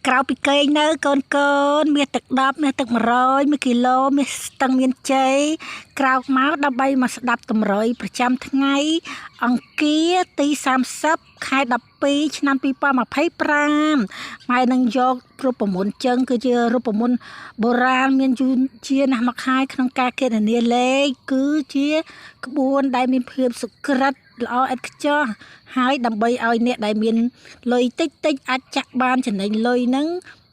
ក្រៅពីគេងនៅកូនមានទឹក10មានទឹក100 1គីឡូមានស្ទឹងមានជ័យក្រោកមកដើម្បីមកស្ដាប់តម្រុយប្រចាំថ្ងៃអង្គារទី30ខែ12ឆ្នាំ2025ហើយនឹងយករូបមន្តចឹងគឺជារូបមន្តបុរាណមានយូរជាណាស់មកហើយក្នុងការគណនាលេខគឺជាក្បួនដែលមានភាពសុក្រិតល្អឥតខ្ចោះហើយដើម្បីឲ្យអ្នកដែលមានលុយតិចអាចចាក់បានចំណេញលុយហ្នឹង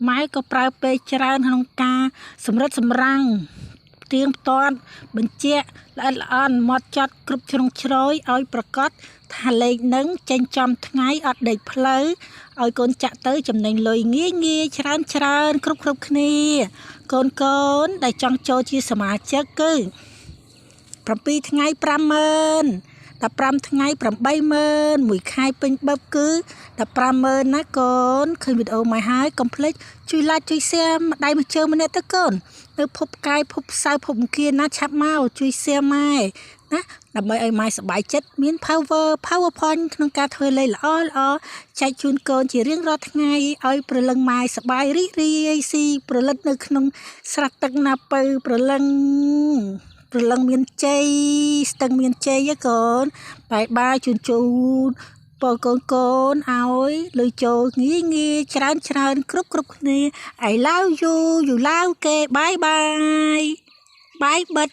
ម៉ែក៏ប្រើពេលច្រើនក្នុងការសម្រិតសម្រាំងទៀងទាត់បញ្ជាក់ល្អិតល្អន់ម៉ត់ចត់គ្រប់ជ្រុងជ្រោយឲ្យប្រកាសថាលេខនឹងចេញចំថ្ងៃអត់ដេកផ្លូវឲ្យកូនចាក់ទៅចំណេញលុយងាយច្រើនគ្រប់គ្នាកូនដែលចង់ចូលជាសមាជិកគឺ7ថ្ងៃ50000 15ថ្ងៃ80000 មួយខែពេញបឹបគឺ150,000ណាកូនឃើញវីដេអូមកហើយកុំភ្លេចជួយ like ជួយ share ម្ដាយមួយជើងម្នាក់ទៅកូននៅភពកាយភពសៅភពអង្គារណាឆាប់មកជួយ share ម៉ែណាដើម្បីឲ្យម៉ែសប្បាយចិត្តមាន power point ក្នុងការធ្វើលេខល្អចែកជូនកូនជារៀងរាល់ថ្ងៃឲ្យព្រលឹងម៉ែសប្បាយរីករាយស៊ីព្រលឹងនៅក្នុងស្រះទឹកណាពៅព្រលឹងមានជ័យស្ទឹងមានជ័យកូនបាយជូនពរកូនឲ្យលុយចូលងាយច្រើនគ្រប់គ្នា I love you love គេបាយបិទ